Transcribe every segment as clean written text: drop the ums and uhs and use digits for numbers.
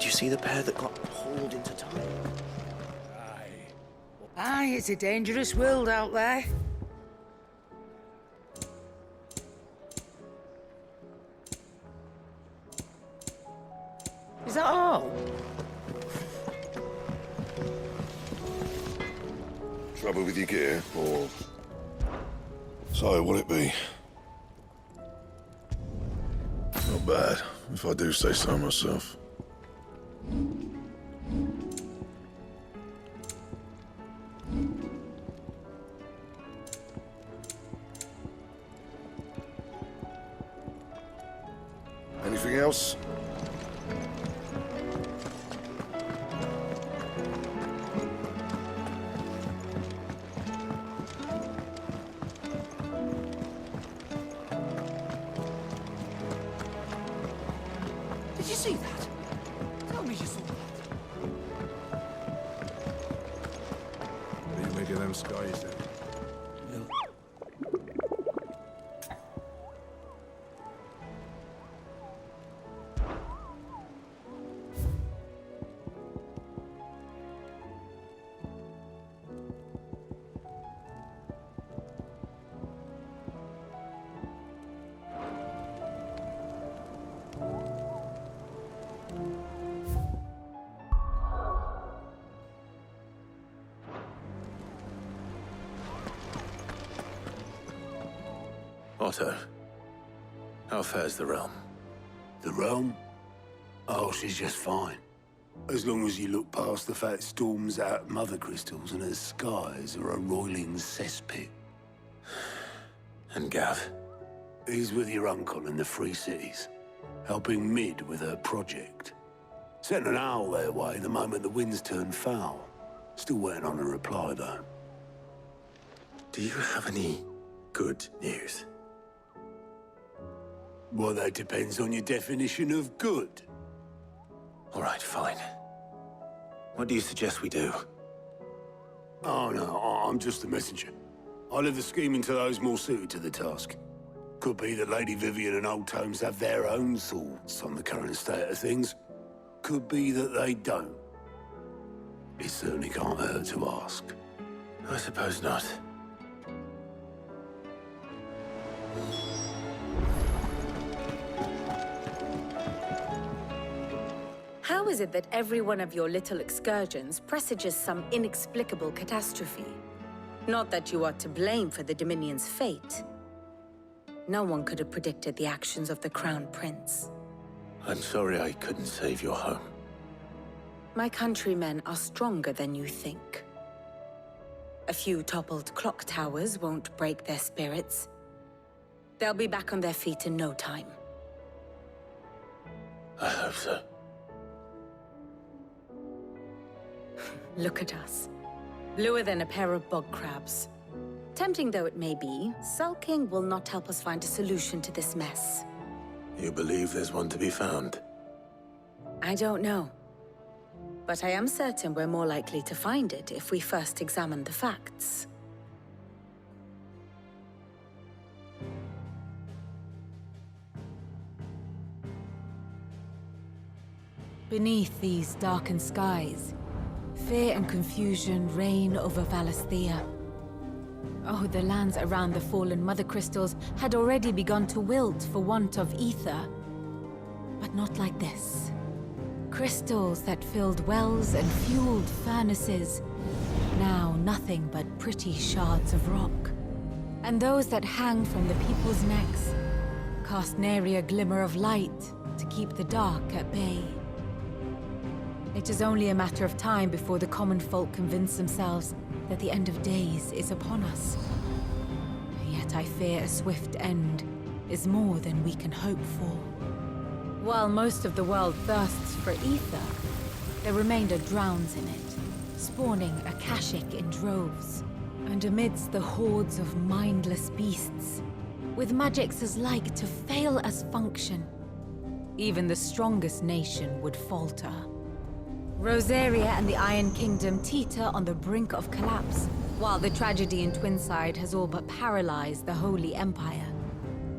Did you see the pair that got pulled into time? Aye, it's a dangerous world out there. Is that all? Trouble with your gear, or... So, will it be? Not bad, if I do say so myself. Anything else? Did you see that? Tell me you saw that. What do you make of them skies, then? Otto, how fares the realm? The realm? Oh, she's just fine. As long as you look past the fat storms out mother crystals and her skies are a roiling cesspit. And Gav? He's with your uncle in the Free Cities, helping Mid with her project. Sent an owl their way the moment the winds turned foul. Still waiting on a reply, though. Do you have any good news? Well, that depends on your definition of good. All right, fine. What do you suggest we do? Oh, no, I'm just a messenger. I leave the scheming to those more suited to the task. Could be that Lady Vivian and Old Tomes have their own thoughts on the current state of things. Could be that they don't. It certainly can't hurt to ask. I suppose not. How is it that every one of your little excursions presages some inexplicable catastrophe? Not that you are to blame for the Dominion's fate. No one could have predicted the actions of the Crown Prince. I'm sorry I couldn't save your home. My countrymen are stronger than you think. A few toppled clock towers won't break their spirits. They'll be back on their feet in no time. I hope so. Look at us. Bluer than a pair of bog crabs. Tempting though it may be, sulking will not help us find a solution to this mess. You believe there's one to be found? I don't know. But I am certain we're more likely to find it if we first examine the facts. Beneath these darkened skies, fear and confusion reign over Valisthea. Oh, the lands around the fallen Mother Crystals had already begun to wilt for want of ether. But not like this. Crystals that filled wells and fueled furnaces, now nothing but pretty shards of rock. And those that hang from the people's necks cast nary a glimmer of light to keep the dark at bay. It is only a matter of time before the common folk convince themselves that the end of days is upon us. Yet I fear a swift end is more than we can hope for. While most of the world thirsts for ether, the remainder drowns in it, spawning Akashic in droves. And amidst the hordes of mindless beasts, with magics as like to fail as function, even the strongest nation would falter. Rosaria and the Iron Kingdom teeter on the brink of collapse, while the tragedy in Twinside has all but paralyzed the Holy Empire.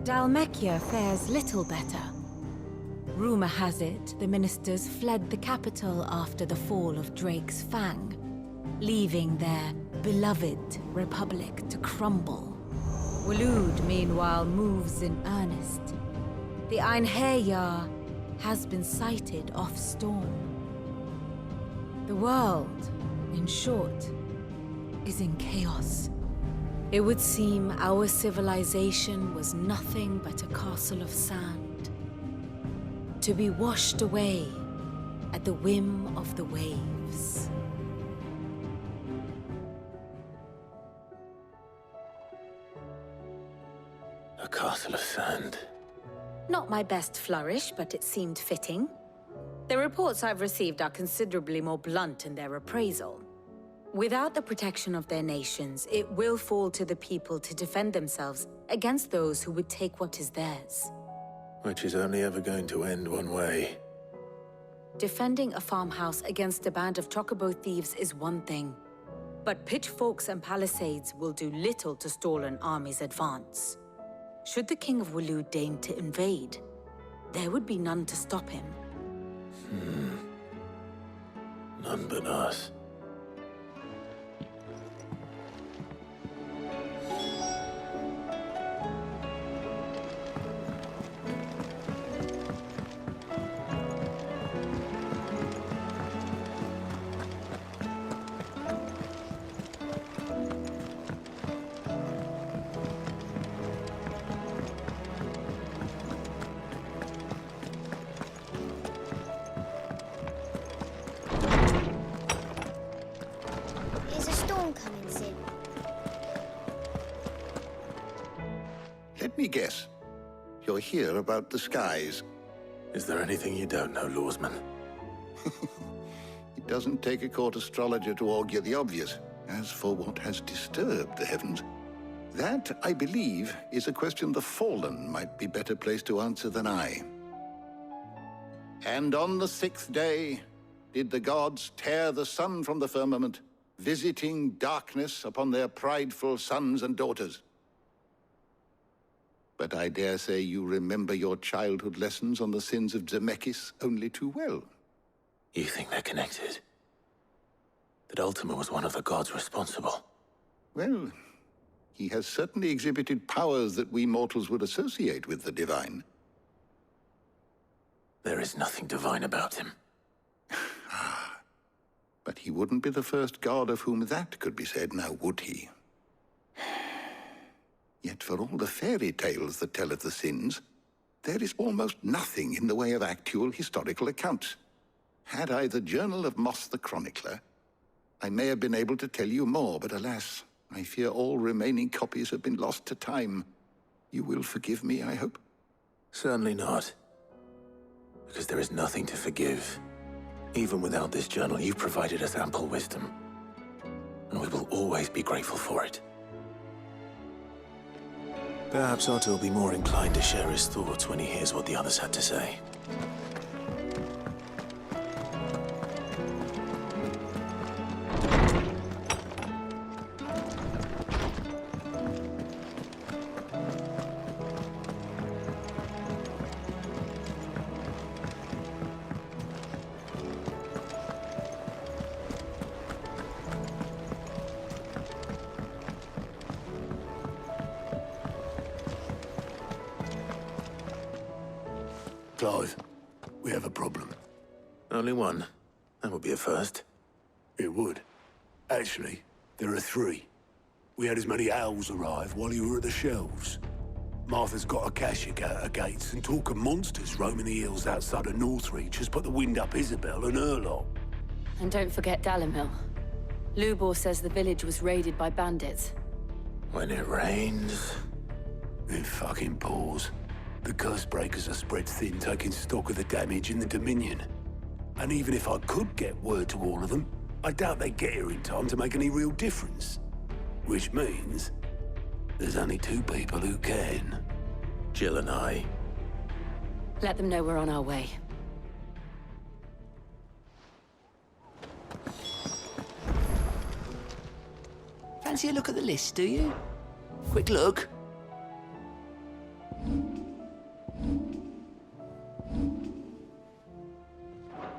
Dalmekia fares little better. Rumor has it the ministers fled the capital after the fall of Drake's Fang, leaving their beloved republic to crumble. Waloed, meanwhile, moves in earnest. The Einherjar has been sighted off-storm. The world, in short, is in chaos. It would seem our civilization was nothing but a castle of sand, to be washed away at the whim of the waves. A castle of sand. Not my best flourish, but it seemed fitting. The reports I've received are considerably more blunt in their appraisal. Without the protection of their nations, it will fall to the people to defend themselves against those who would take what is theirs. Which is only ever going to end one way. Defending a farmhouse against a band of chocobo thieves is one thing, but pitchforks and palisades will do little to stall an army's advance. Should the King of Waloed deign to invade, there would be none to stop him. None but us. Is a storm coming soon? Let me guess. You're here about the skies. Is there anything you don't know, Lawsman? It doesn't take a court astrologer to augur the obvious. As for what has disturbed the heavens, that, I believe, is a question the Fallen might be better placed to answer than I. And on the 6th day did the gods tear the sun from the firmament, visiting darkness upon their prideful sons and daughters. But I dare say you remember your childhood lessons on the sins of Zemeckis only too well. You think they're connected? That Ultima was one of the gods responsible? Well, he has certainly exhibited powers that we mortals would associate with the divine. There is nothing divine about him. But he wouldn't be the first god of whom that could be said, now would he? Yet for all the fairy tales that tell of the sins, there is almost nothing in the way of actual historical accounts. Had I the Journal of Moss the Chronicler, I may have been able to tell you more, but alas, I fear all remaining copies have been lost to time. You will forgive me, I hope? Certainly not. Because there is nothing to forgive. Even without this journal, you provided us ample wisdom. And we will always be grateful for it. Perhaps Otto will be more inclined to share his thoughts when he hears what the others had to say. Clive, we have a problem. Only one. That would be a first. It would. Actually, there are 3. We had as many owls arrive while you were at the shelves. Martha's got a Akashic at her gates, and talk of monsters roaming the hills outside of Northreach has put the wind up Isabel and her lot. And don't forget Dalimil. Lubor says the village was raided by bandits. When it rains... It fucking pours. The curse breakers are spread thin, taking stock of the damage in the Dominion. And even if I could get word to all of them, I doubt they'd get here in time to make any real difference. Which means there's only 2 people who can. Jill and I. Let them know we're on our way. Fancy a look at the list, do you? Quick look.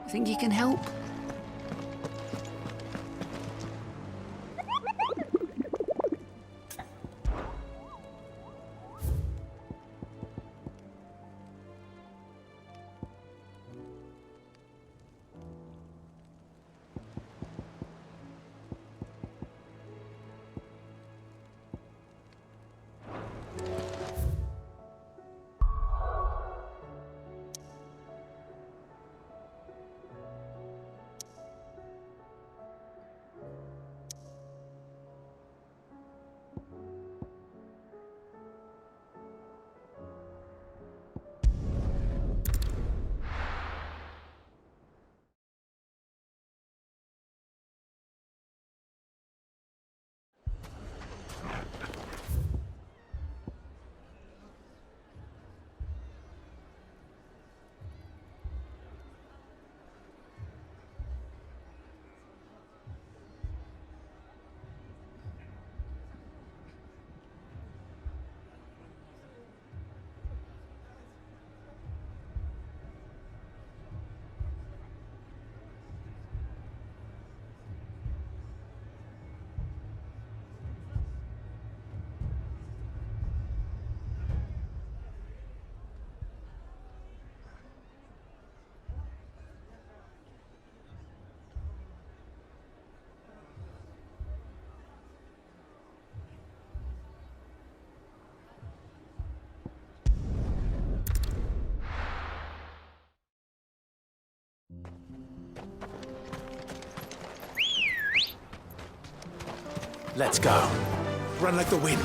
Think you can help? Let's go. Run like the wind.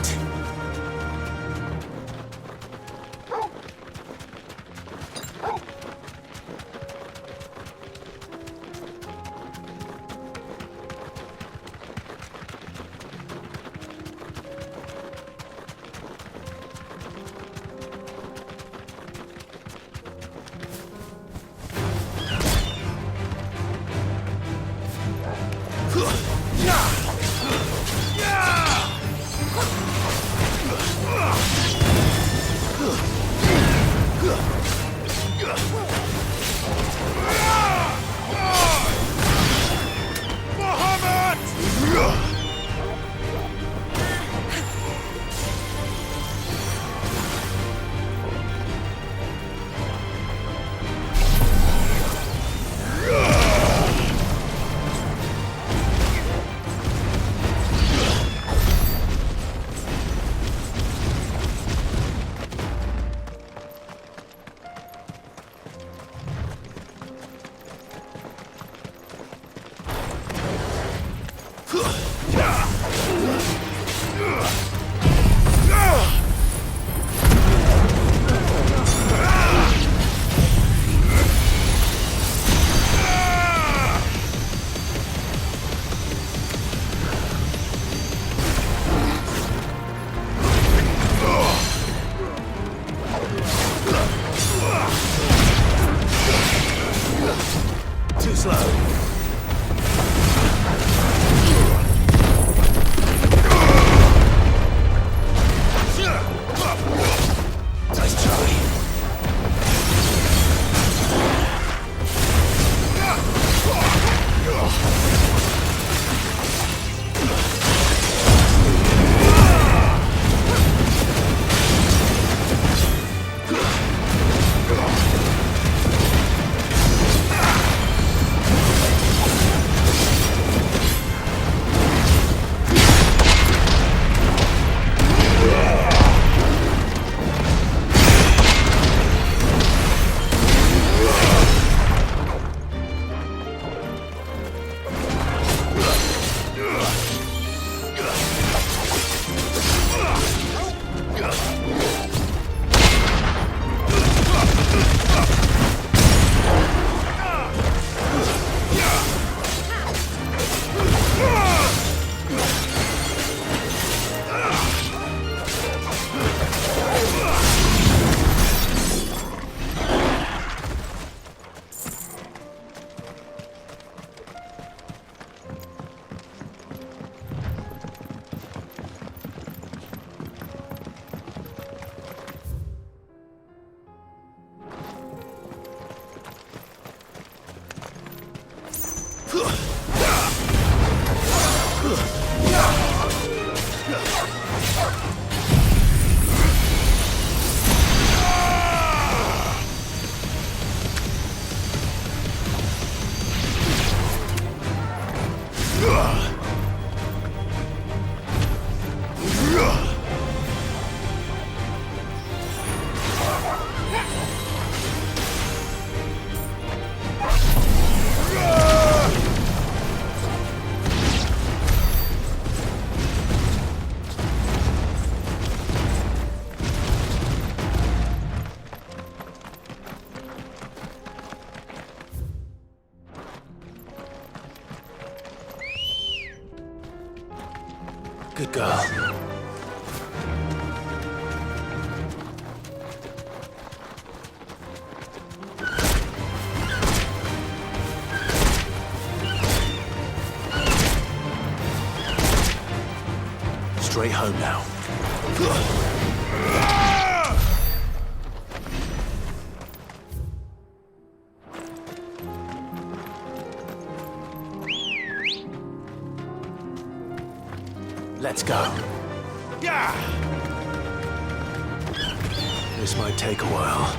Good girl. Straight home now. Let's go. Yeah! This might take a while.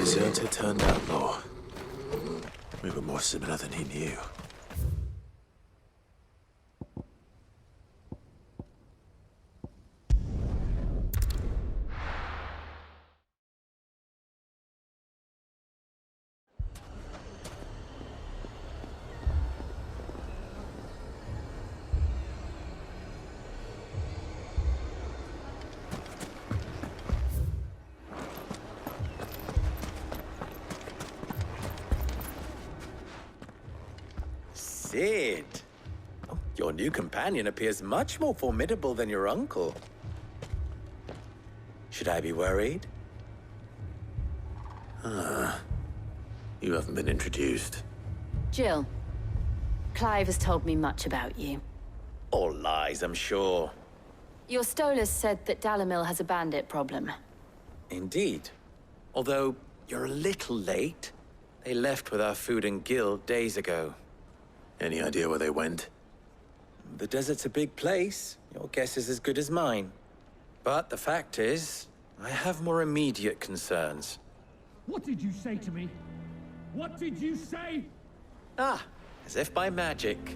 Deserter turned outlaw. We were more similar than he knew. Sid. Oh, your new companion appears much more formidable than your uncle. Should I be worried? You haven't been introduced. Jill. Clive has told me much about you. All lies, I'm sure. Your Stolas said that Dalimil has a bandit problem. Indeed. Although, you're a little late. They left with our food and guild days ago. Any idea where they went? The desert's a big place. Your guess is as good as mine. But the fact is, I have more immediate concerns. What did you say to me? What did you say? Ah, as if by magic.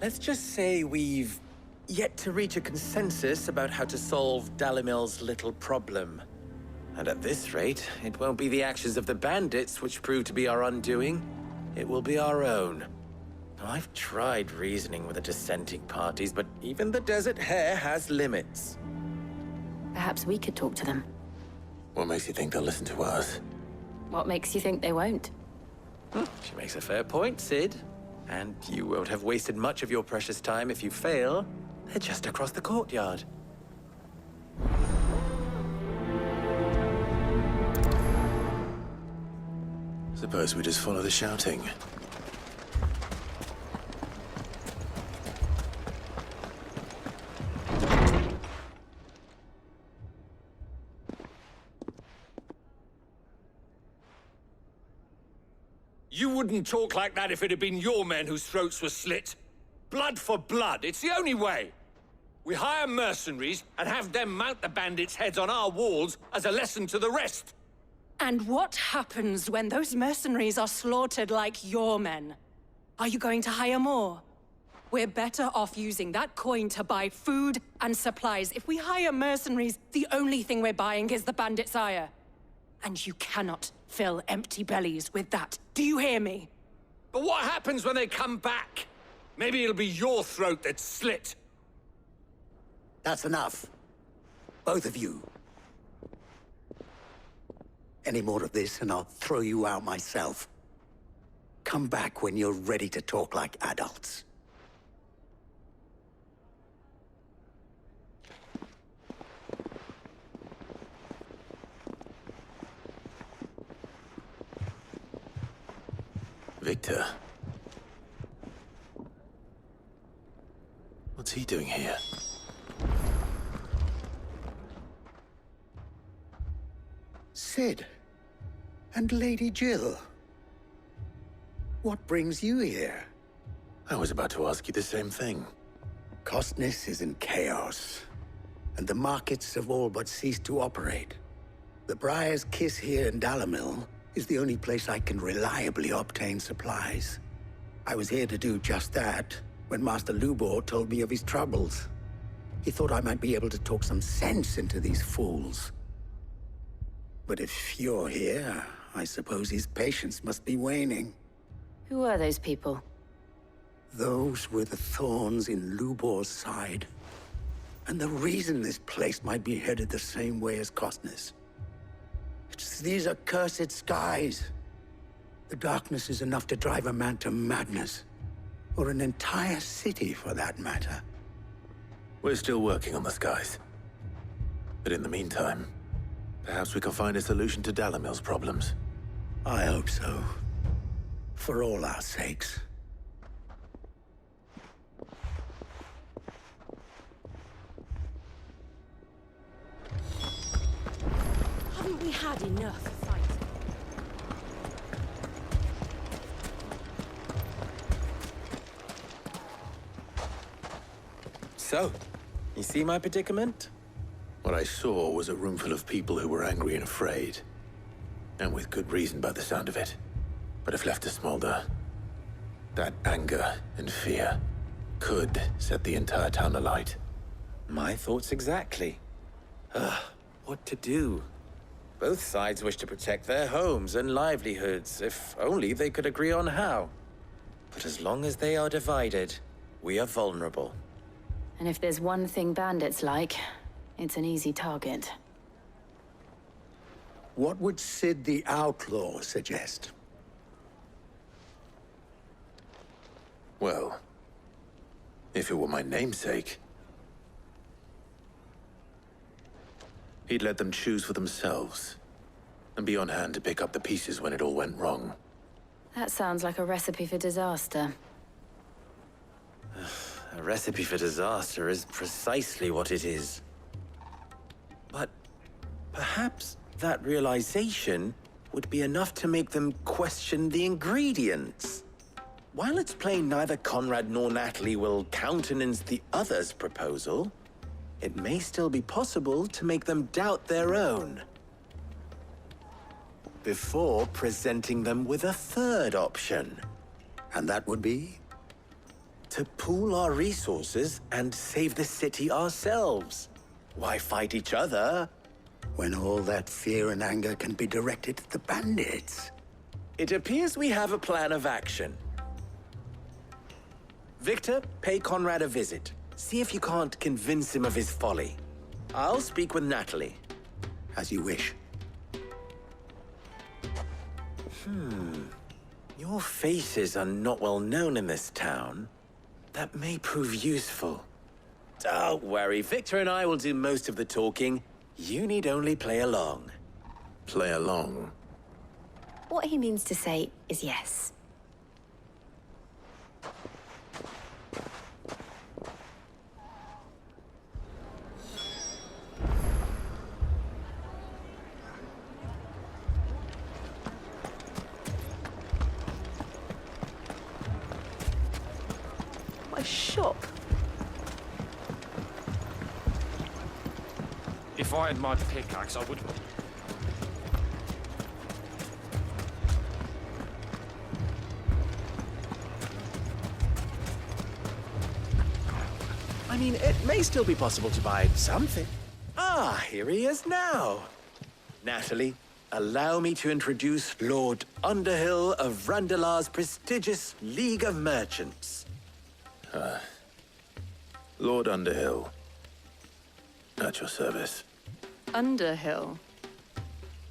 Let's just say we've yet to reach a consensus about how to solve Dalimil's little problem. And at this rate, it won't be the actions of the bandits which prove to be our undoing. It will be our own. Now, I've tried reasoning with the dissenting parties, but even the Desert Hare has limits. Perhaps we could talk to them. What makes you think they'll listen to us? What makes you think they won't? She makes a fair point, Sid. And you won't have wasted much of your precious time if you fail. They're just across the courtyard. Suppose we just follow the shouting. You wouldn't talk like that if it had been your men whose throats were slit. Blood for blood, it's the only way. We hire mercenaries and have them mount the bandits' heads on our walls as a lesson to the rest. And what happens when those mercenaries are slaughtered like your men? Are you going to hire more? We're better off using that coin to buy food and supplies. If we hire mercenaries, the only thing we're buying is the bandits' ire. And you cannot fill empty bellies with that. Do you hear me? But what happens when they come back? Maybe it'll be your throat that's slit. That's enough. Both of you. Any more of this and I'll throw you out myself. Come back when you're ready to talk like adults. Victor. What's he doing here? Sid. And Lady Jill. What brings you here? I was about to ask you the same thing. Costness is in chaos, and the markets have all but ceased to operate. The Briar's Kiss here in Dalimil is the only place I can reliably obtain supplies. I was here to do just that when Master Lubor told me of his troubles. He thought I might be able to talk some sense into these fools. But if you're here, I suppose his patience must be waning. Who are those people? Those were the thorns in Lubor's side. And the reason this place might be headed the same way as Costness. It's these accursed skies. The darkness is enough to drive a man to madness. Or an entire city, for that matter. We're still working on the skies. But in the meantime, perhaps we can find a solution to Dalimil's problems. I hope so. For all our sakes. Haven't we had enough fighting? So, you see my predicament? What I saw was a room full of people who were angry and afraid. And with good reason by the sound of it. But if left to smolder, that anger and fear could set the entire town alight. My thoughts exactly. What to do? Both sides wish to protect their homes and livelihoods, if only they could agree on how. But as long as they are divided, we are vulnerable. And if there's one thing bandits like, it's an easy target. What would Sid the Outlaw suggest? Well, if it were my namesake, he'd let them choose for themselves and be on hand to pick up the pieces when it all went wrong. That sounds like a recipe for disaster. A recipe for disaster is precisely what it is. But perhaps that realization would be enough to make them question the ingredients. While it's plain neither Conrad nor Natalie will countenance the other's proposal, it may still be possible to make them doubt their own. Before presenting them with a third option. And that would be? To pool our resources and save the city ourselves. Why fight each other? When all that fear and anger can be directed at the bandits. It appears we have a plan of action. Victor, pay Conrad a visit. See if you can't convince him of his folly. I'll speak with Natalie. As you wish. Your faces are not well known in this town. That may prove useful. Don't worry, Victor and I will do most of the talking. You need only play along. Play along? What he means to say is yes. My shop. If I had my pickaxe, I would... I mean, it may still be possible to buy something. Ah, here he is now. Natalie, allow me to introduce Lord Underhill of Randalar's prestigious League of Merchants. Lord Underhill. At your service. Underhill.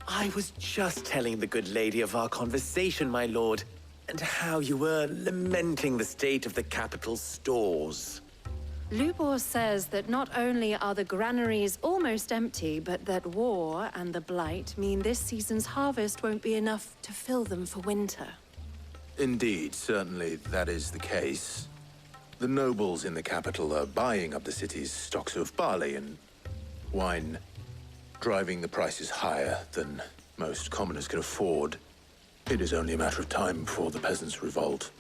I was just telling the good lady of our conversation, my lord, and how you were lamenting the state of the capital's stores. Lubor says that not only are the granaries almost empty, but that war and the Blight mean this season's harvest won't be enough to fill them for winter. Indeed, certainly that is the case. The nobles in the capital are buying up the city's stocks of barley and wine, driving the prices higher than most commoners can afford. It is only a matter of time before the peasants revolt.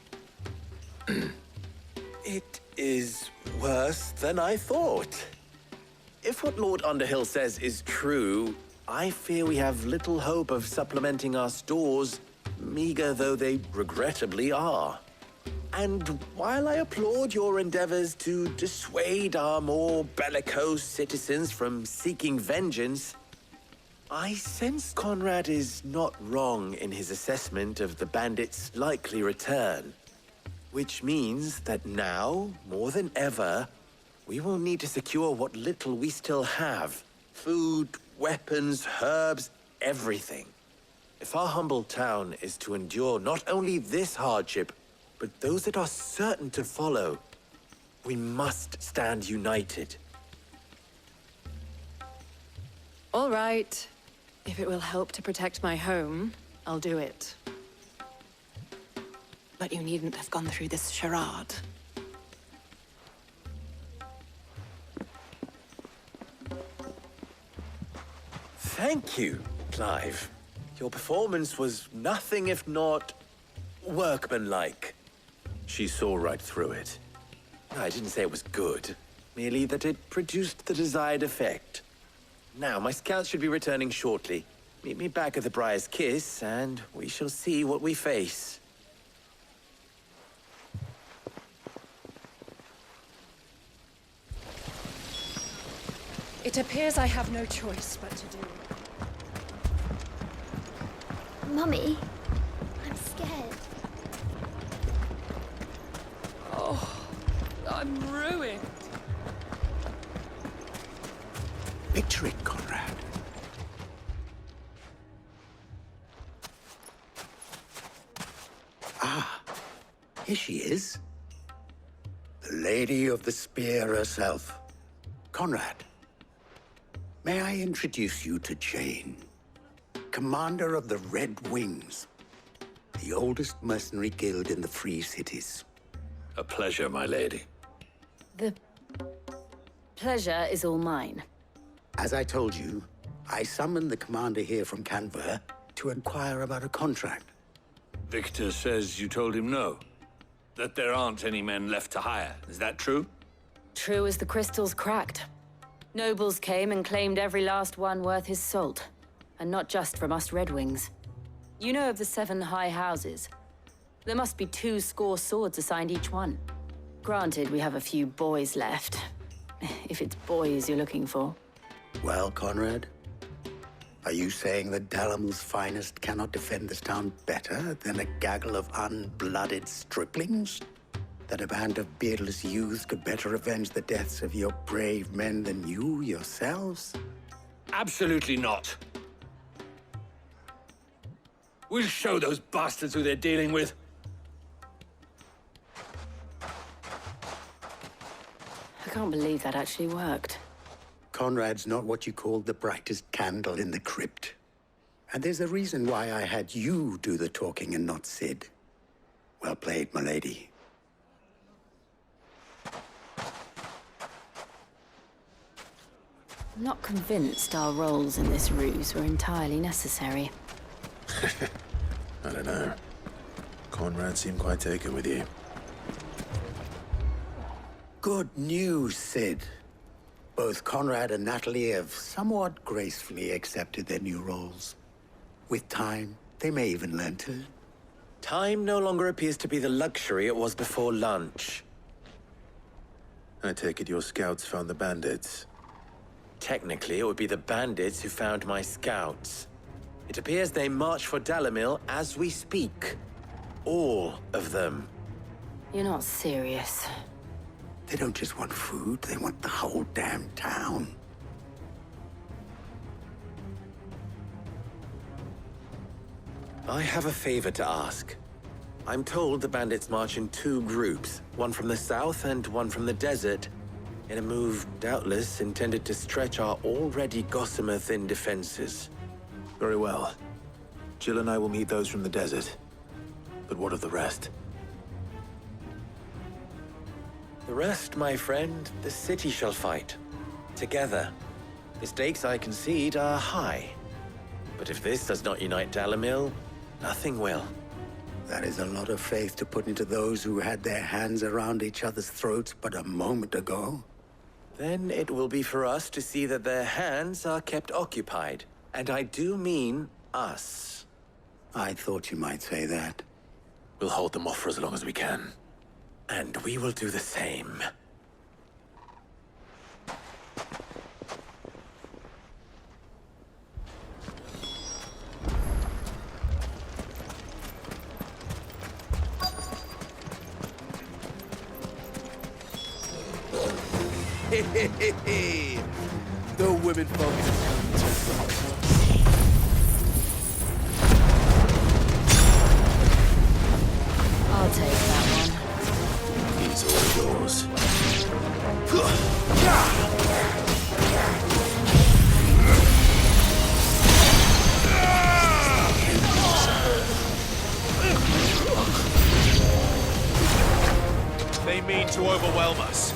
It is worse than I thought. If what Lord Underhill says is true, I fear we have little hope of supplementing our stores, meager though they regrettably are. And while I applaud your endeavors to dissuade our more bellicose citizens from seeking vengeance, I sense Conrad is not wrong in his assessment of the bandits' likely return. Which means that now, more than ever, we will need to secure what little we still have. Food, weapons, herbs, everything. If our humble town is to endure not only this hardship, but those that are certain to follow, we must stand united. All right. If it will help to protect my home, I'll do it. But you needn't have gone through this charade. Thank you, Clive. Your performance was nothing if not workmanlike. She saw right through it. I didn't say it was good, merely that it produced the desired effect. Now, my scouts should be returning shortly. Meet me back at the Briar's Kiss, and we shall see what we face. It appears I have no choice but to do. Mummy, I'm scared. Oh, I'm ruined. Picture it, Conrad. Ah, here she is. The Lady of the Spear herself. Conrad, may I introduce you to Jane, commander of the Red Wings, the oldest mercenary guild in the Free Cities. A pleasure, my lady. The pleasure is all mine. As I told you, I summoned the commander here from Canver to inquire about a contract. Victor says you told him no. That there aren't any men left to hire. Is that true? True as the crystals cracked. Nobles came and claimed every last one worth his salt. And not just from us Red Wings. You know of the 7 high houses. There must be 2 swords assigned each one. Granted, we have a few boys left. If it's boys you're looking for. Well, Conrad, are you saying that Dalamel's finest cannot defend this town better than a gaggle of unblooded striplings? That a band of beardless youths could better avenge the deaths of your brave men than you yourselves? Absolutely not. We'll show those bastards who they're dealing with. I can't believe that actually worked. Conrad's not what you called the brightest candle in the crypt. And there's a reason why I had you do the talking and not Sid. Well played, my lady. I'm not convinced our roles in this ruse were entirely necessary. I don't know. Conrad seemed quite taken with you. Good news, Sid. Both Conrad and Natalie have somewhat gracefully accepted their new roles. With time, they may even learn to. Time no longer appears to be the luxury it was before lunch. I take it your scouts found the bandits. Technically, it would be the bandits who found my scouts. It appears they march for Dalimil as we speak. All of them. You're not serious. They don't just want food, they want the whole damn town. I have a favor to ask. I'm told the bandits march in 2 groups, one from the south and one from the desert, in a move doubtless intended to stretch our already gossamer-thin defenses. Very well. Jill and I will meet those from the desert. But what of the rest? The rest, my friend, the city shall fight. Together. The stakes, I concede, are high. But if this does not unite Dalimil, nothing will. That is a lot of faith to put into those who had their hands around each other's throats but a moment ago. Then it will be for us to see that their hands are kept occupied. And I do mean us. I thought you might say that. We'll hold them off for as long as we can. And we will do the same. The women folk have come to rock. I'll take that one. He's all yours. They mean to overwhelm us.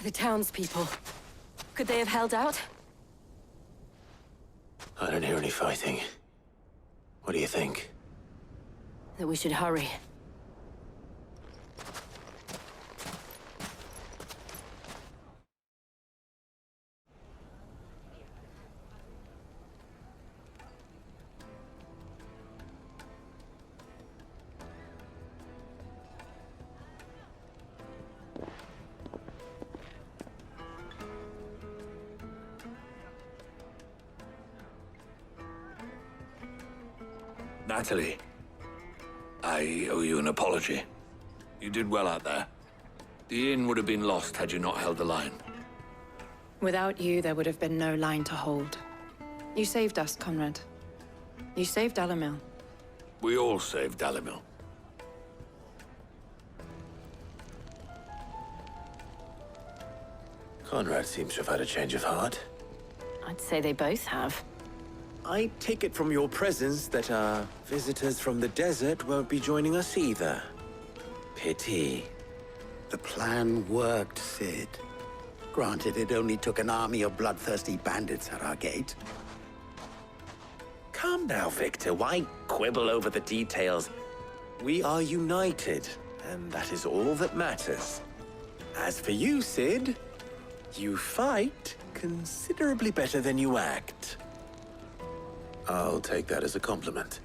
The townspeople. Could they have held out? I don't hear any fighting. What do you think? That we should hurry. Natalie, I owe you an apology. You did well out there. The inn would have been lost had you not held the line. Without you, there would have been no line to hold. You saved us, Conrad. You saved Alamil. We all saved Dalimil. Conrad seems to have had a change of heart. I'd say they both have. I take it from your presence that our visitors from the desert won't be joining us either. Pity. The plan worked, Sid. Granted, it only took an army of bloodthirsty bandits at our gate. Calm now, Victor. Why quibble over the details? We are united, and that is all that matters. As for you, Sid, you fight considerably better than you act. I'll take that as a compliment.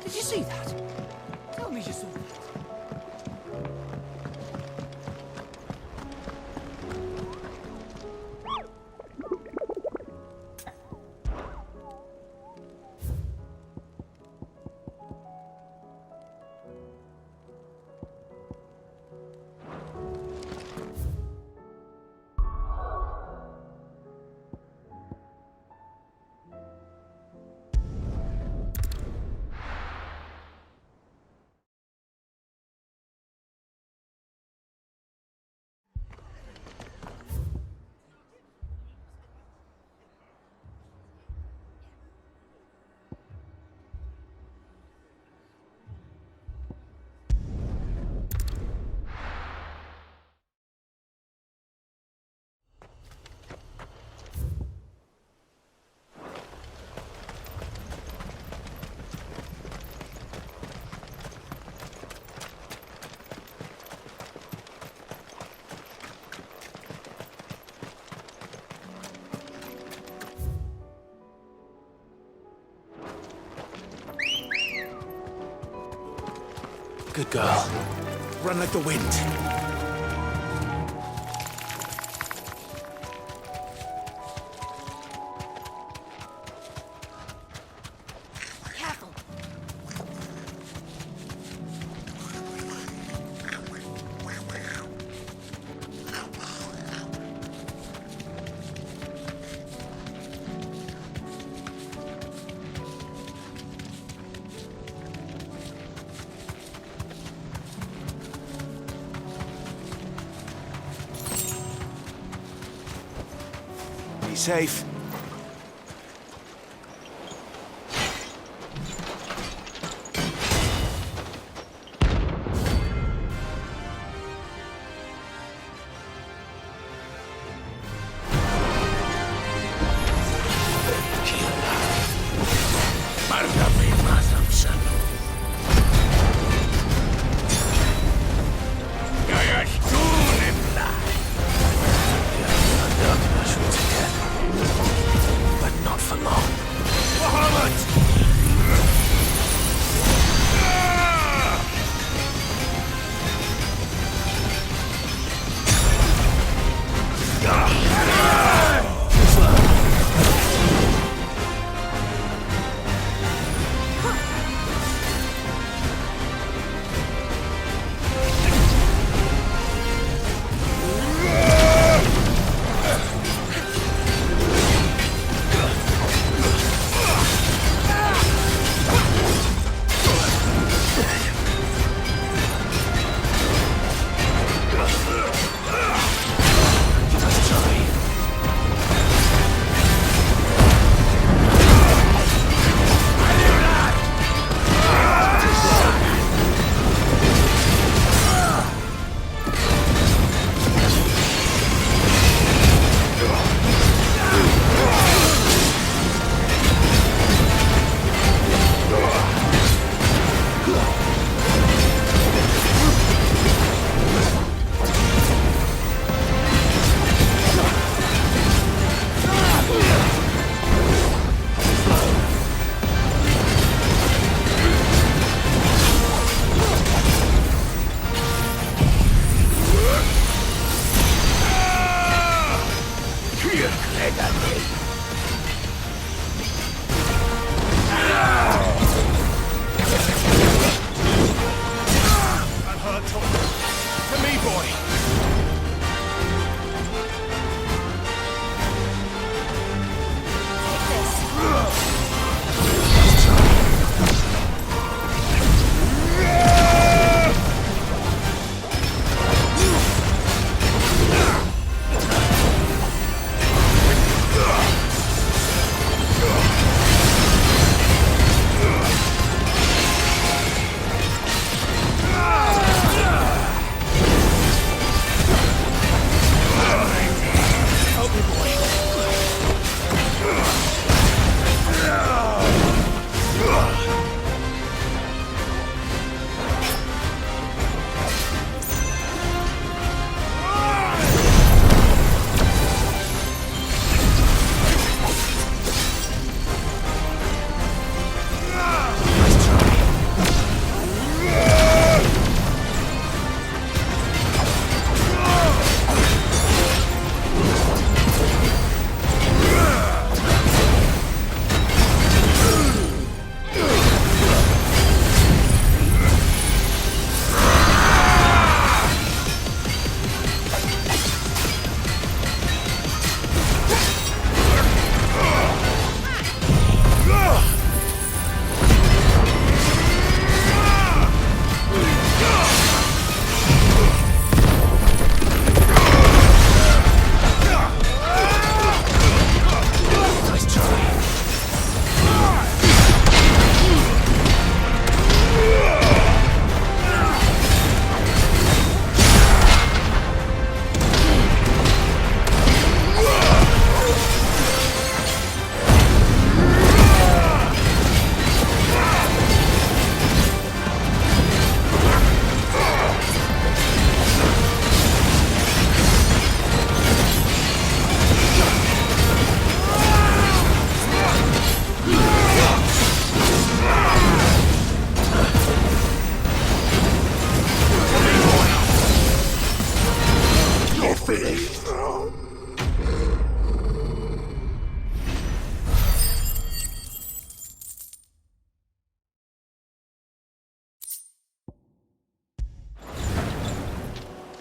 Did you see that? Tell me you saw that. Good girl. Run like the wind. Careful. Be safe.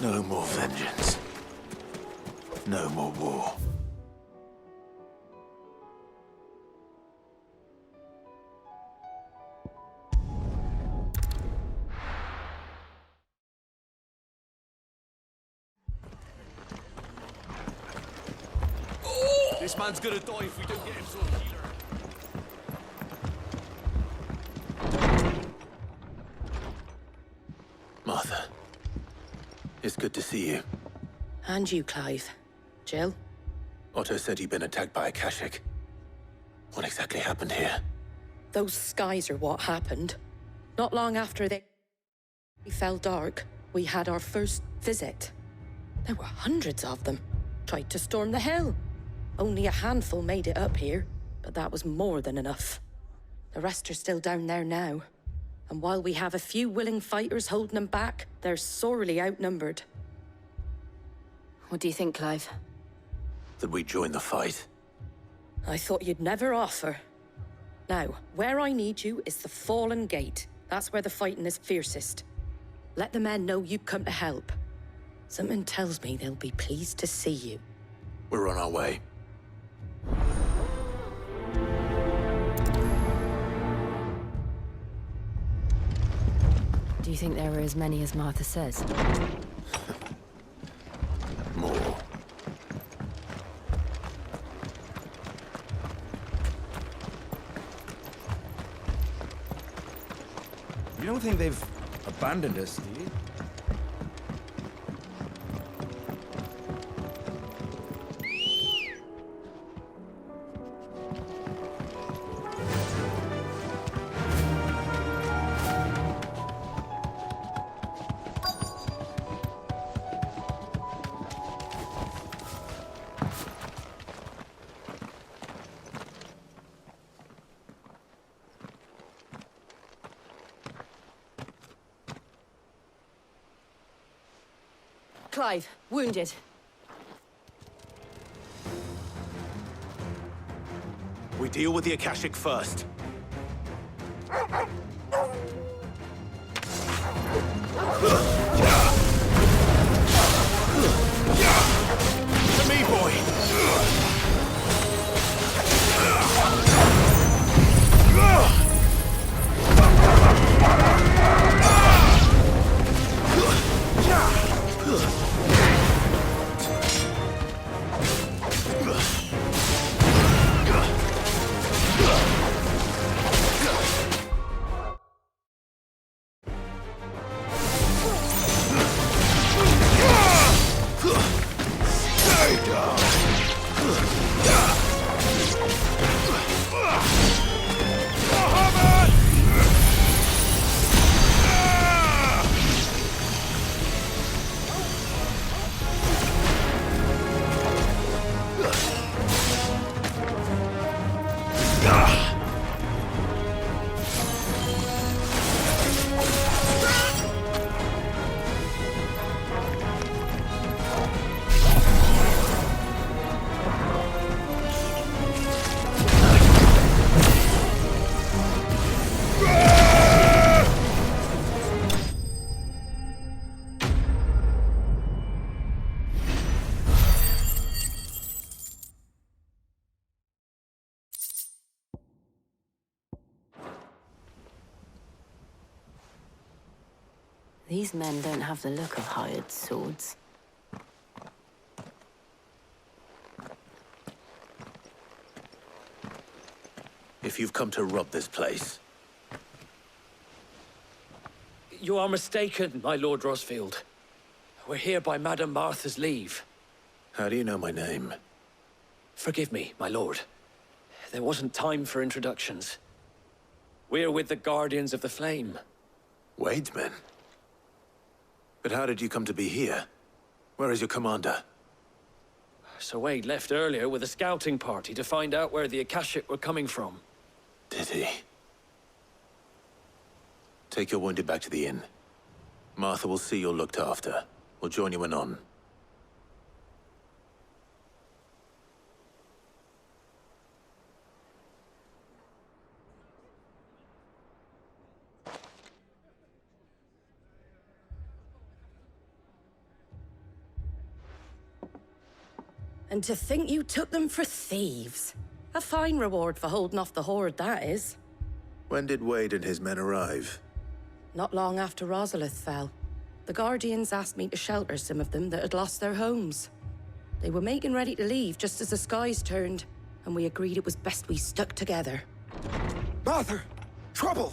No more vengeance. No more war. This man's gonna die if we don't get him to a healer. Martha. It's good to see you. And you, Clive. Jill? Otto said you'd been attacked by a Kashik. What exactly happened here? Those skies are what happened. Not long after they fell dark, we had our first visit. There were hundreds of them. Tried to storm the hill. Only a handful made it up here, but that was more than enough. The rest are still down there now. And while we have a few willing fighters holding them back, they're sorely outnumbered. What do you think, Clive? That we join the fight? I thought you'd never offer. Now, where I need you is the Fallen Gate. That's where the fighting is fiercest. Let the men know you've come to help. Something tells me they'll be pleased to see you. We're on our way. Do you think there were as many as Martha says? More. You don't think they've abandoned us, do you? Clive, wounded. We deal with the Akashic first. To me, boy! These men don't have the look of hired swords. If you've come to rob this place, You are mistaken, my Lord Rosfield. We're here by Madame Martha's leave. how do you know my name? Forgive me, my lord. There wasn't time for introductions. We're with the Guardians of the Flame. Wade's men? But how did you come to be here? Where is your commander? Sir Wade left earlier with a scouting party to find out where the Akashic were coming from. Did he? Take your wounded back to the inn. Martha will see you're looked after. We'll join you anon. And to think you took them for thieves. A fine reward for holding off the horde, that is. When did Wade and his men arrive? Not long after Rosalith fell. The Guardians asked me to shelter some of them that had lost their homes. They were making ready to leave just as the skies turned, and we agreed it was best we stuck together. Martha! Trouble!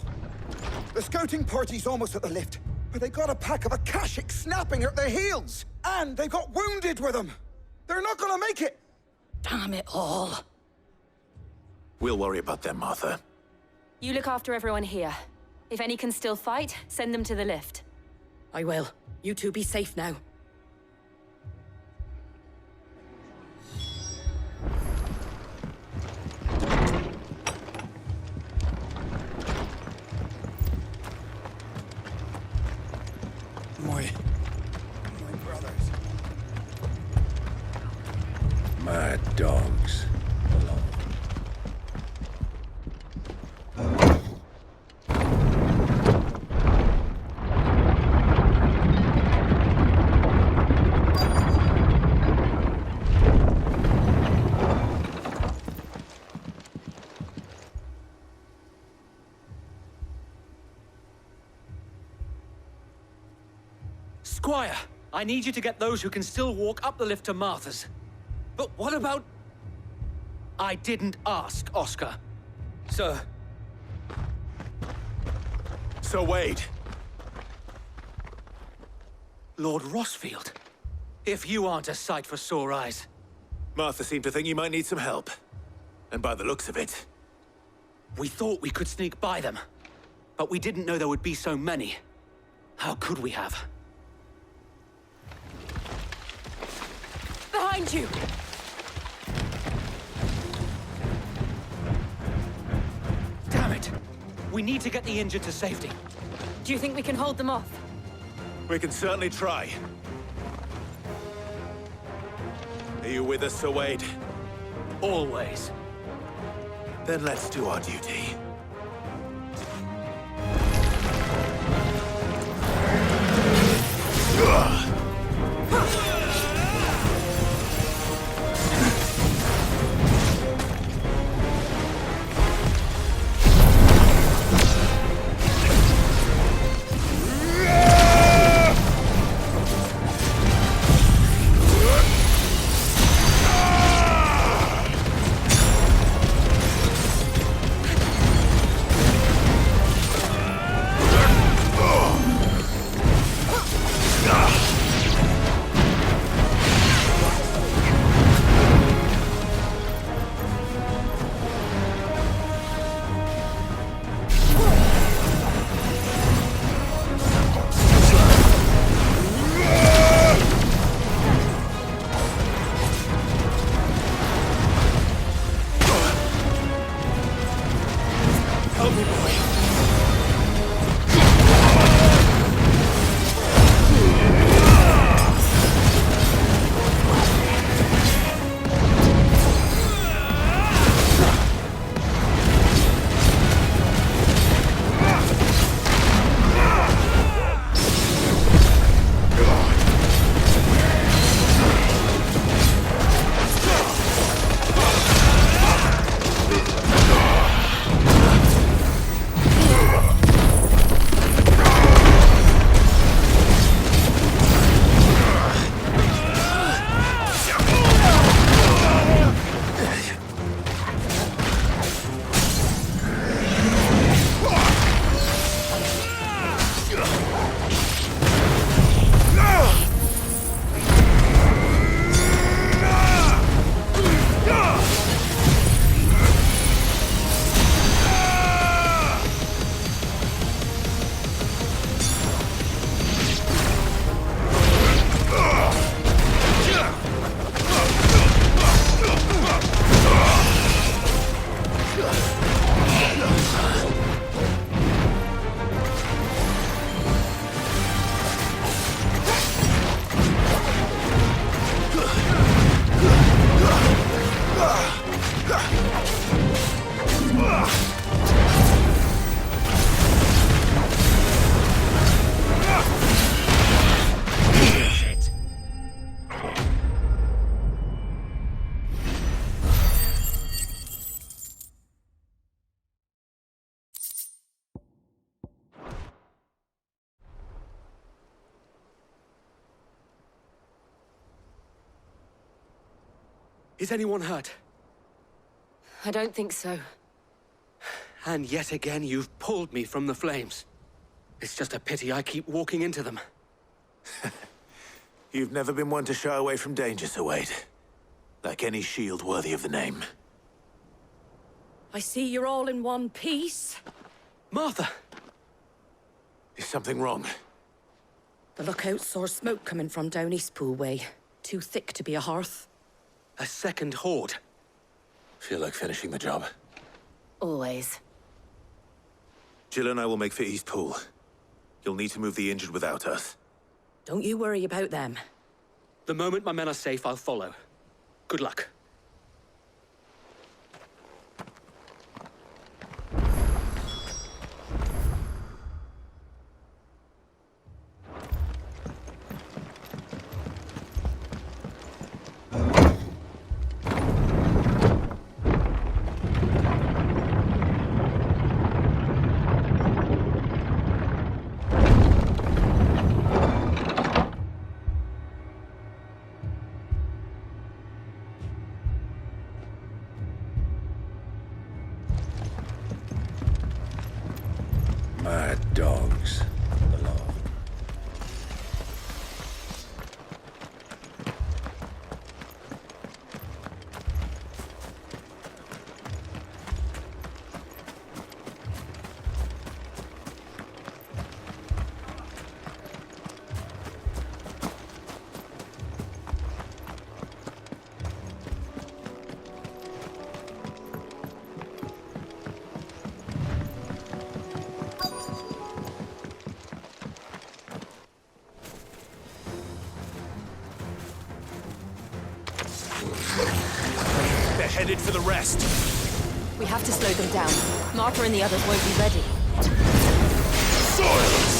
The scouting party's almost at the lift, but they got a pack of Akashics snapping at their heels! And they got wounded with them! They're not gonna make it! Damn it all. We'll worry about them, Martha. You look after everyone here. If any can still fight, send them to the lift. I will. You two be safe now. My brothers. Mad dogs. Squire, I need you to get those who can still walk up the lift to Martha's. But what about... I didn't ask, Oscar. Sir. Sir Wade. Lord Rossfield. If you aren't a sight for sore eyes. Martha seemed to think you might need some help. And by the looks of it... We thought we could sneak by them. But we didn't know there would be so many. How could we have? Behind you! Damn it! We need to get the injured to safety. Do you think we can hold them off? We can certainly try. Are you with us, Sir Wade? Always. Then let's do our duty. Is anyone hurt? I don't think so. And yet again, you've pulled me from the flames. It's just a pity I keep walking into them. You've never been one to shy away from danger, Sir Wade. Like any shield worthy of the name. I see you're all in one piece. Martha! Is something wrong? The lookout saw smoke coming from down Eastpool way. Too thick to be a hearth. A second horde. Feel like finishing the job. Always. Jill and I will make for Eastpool. You'll need to move the injured without us. Don't you worry about them. The moment my men are safe, I'll follow. Good luck. Mad dogs. The law. They're headed for the rest. We have to slow them down. Martha and the others won't be ready. Silence!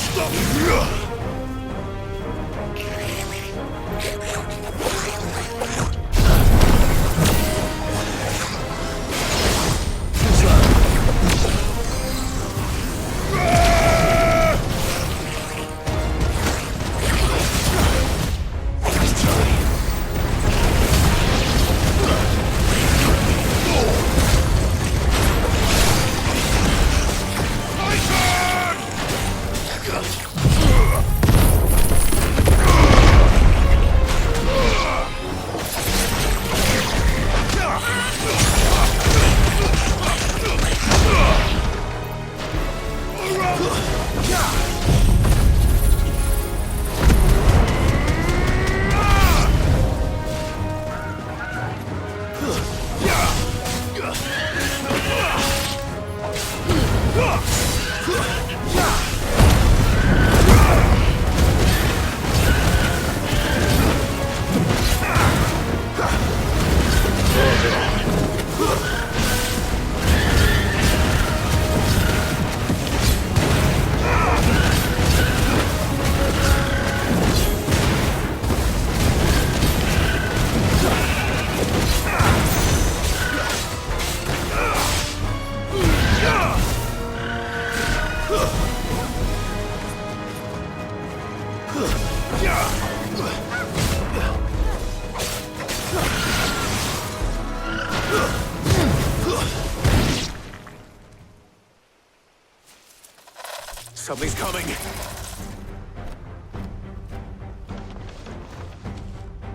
Something's coming.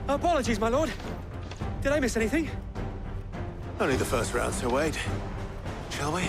Apologies, my lord. Did I miss anything? Only the first round, Sir Wade. Shall we?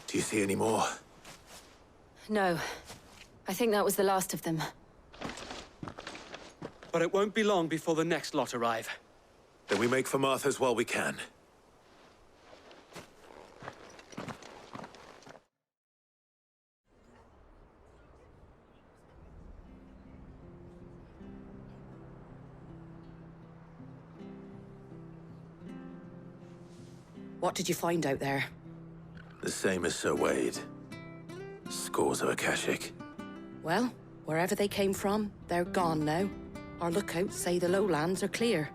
Do you see any more? No. I think that was the last of them. But it won't be long before the next lot arrive. Then we make for Martha's while we can. What did you find out there? The same as Sir Wade. Scores of Akashic. Well, wherever they came from, they're gone now. Our lookouts say the lowlands are clear.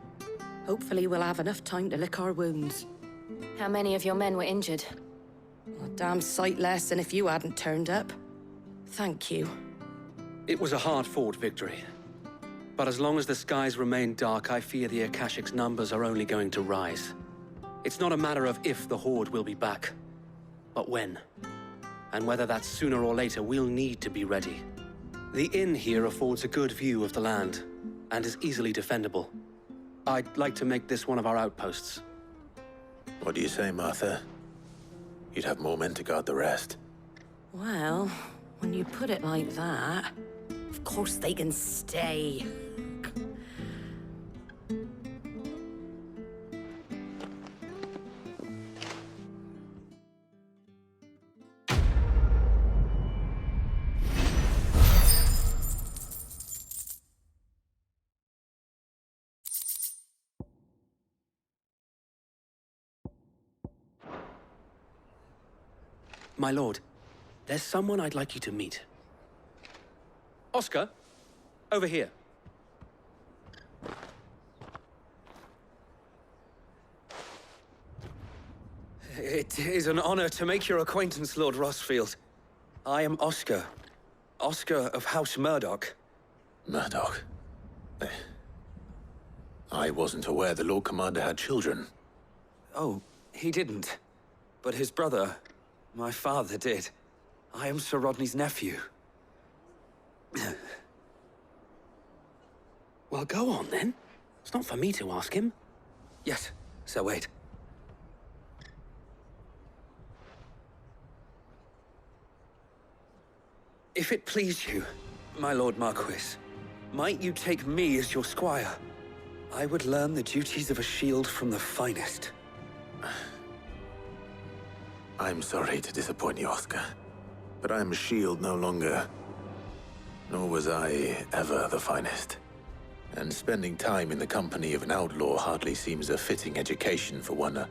Hopefully we'll have enough time to lick our wounds. How many of your men were injured? A damn sight less than if you hadn't turned up. Thank you. It was a hard-fought victory. But as long as the skies remain dark, I fear the Akashic's numbers are only going to rise. It's not a matter of if the Horde will be back, but when. And whether that's sooner or later, we'll need to be ready. The inn here affords a good view of the land, and is easily defendable. I'd like to make this one of our outposts. What do you say, Martha? You'd have more men to guard the rest. Well, when you put it like that, of course they can stay. My lord, there's someone I'd like you to meet. Oscar, over here. It is an honor to make your acquaintance, Lord Rossfield. I am Oscar. Oscar of House Murdoch. Murdoch? I wasn't aware the Lord Commander had children. Oh, he didn't. But his brother, my father, did. I am Sir Rodney's nephew. Well, go on, then. It's not for me to ask him. Yes, Sir Wade. If it please you, my Lord Marquis, might you take me as your squire? I would learn the duties of a shield from the finest. I'm sorry to disappoint you, Oscar, but I'm a shield no longer. Nor was I ever the finest. And spending time in the company of an outlaw hardly seems a fitting education for one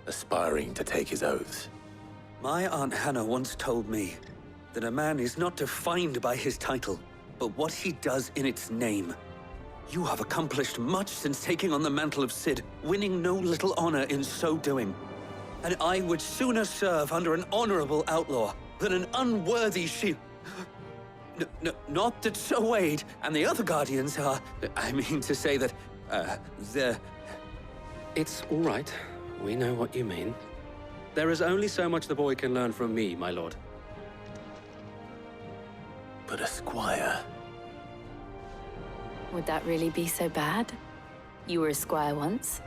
aspiring to take his oaths. My Aunt Hannah once told me that a man is not defined by his title, but what he does in its name. You have accomplished much since taking on the mantle of Cid, winning no little honor in so doing. And I would sooner serve under an honorable outlaw than an unworthy shield. Not that Sir Wade and the other Guardians are... I mean to say that, they're... It's all right. We know what you mean. There is only so much the boy can learn from me, my lord. But a squire... Would that really be so bad? You were a squire once.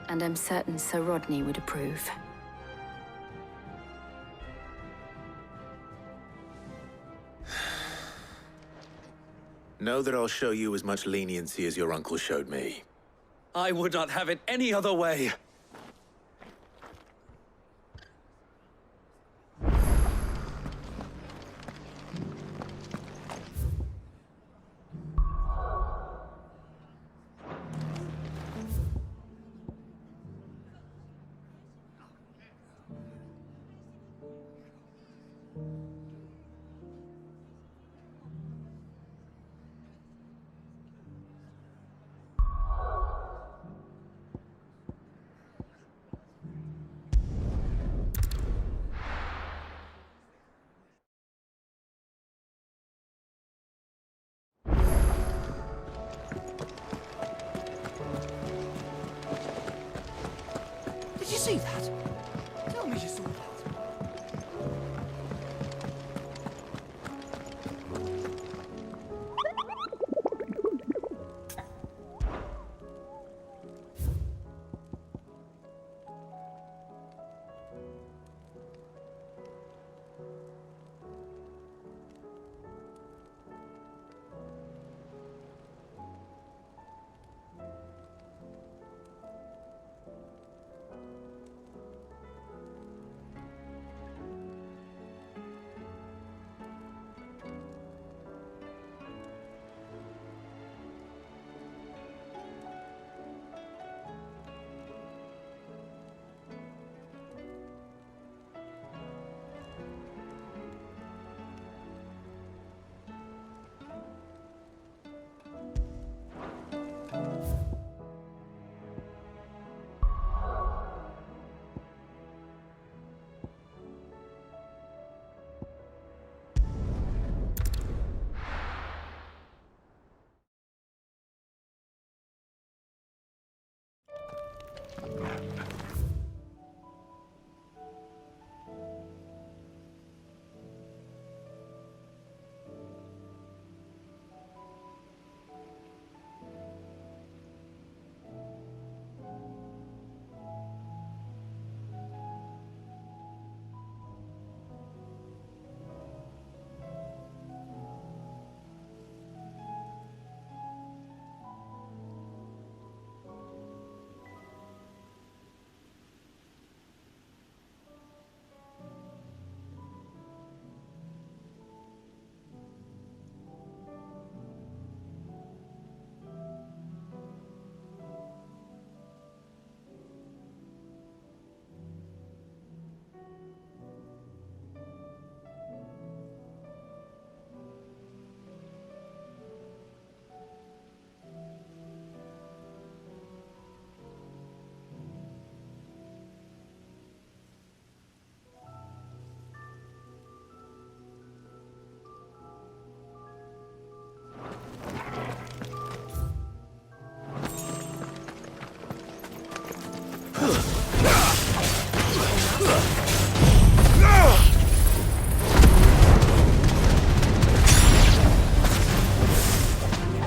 And I'm certain Sir Rodney would approve. Know that I'll show you as much leniency as your uncle showed me. I would not have it any other way. Did you see that? Tell me you saw that.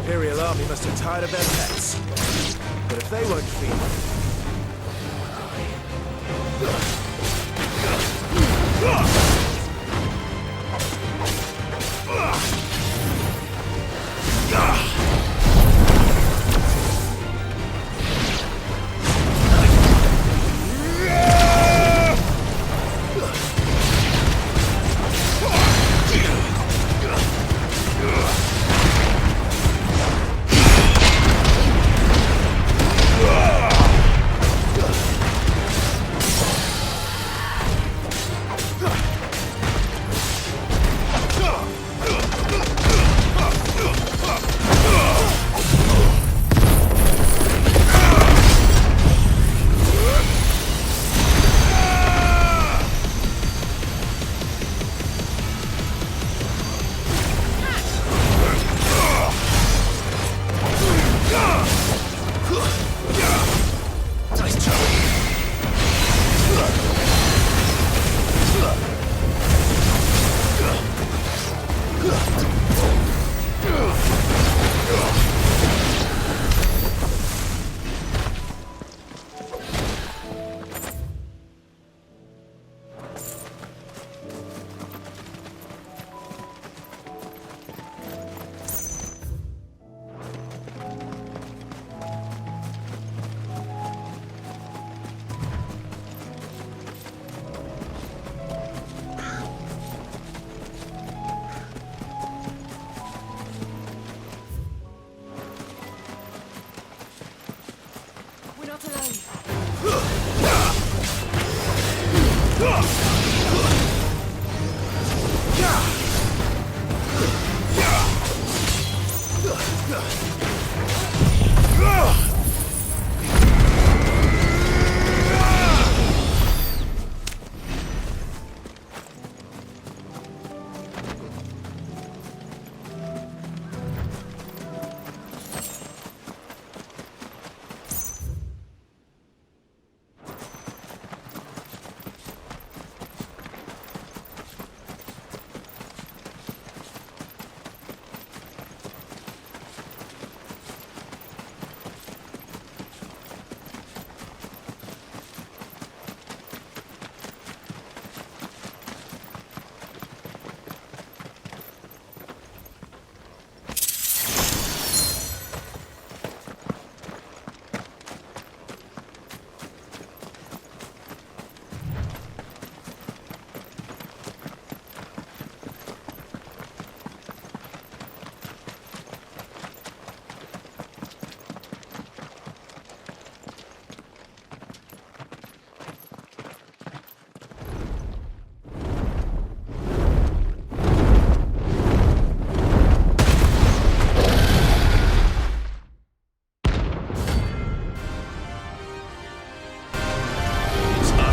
Imperial army must have tired of their pets. But if they won't feed them,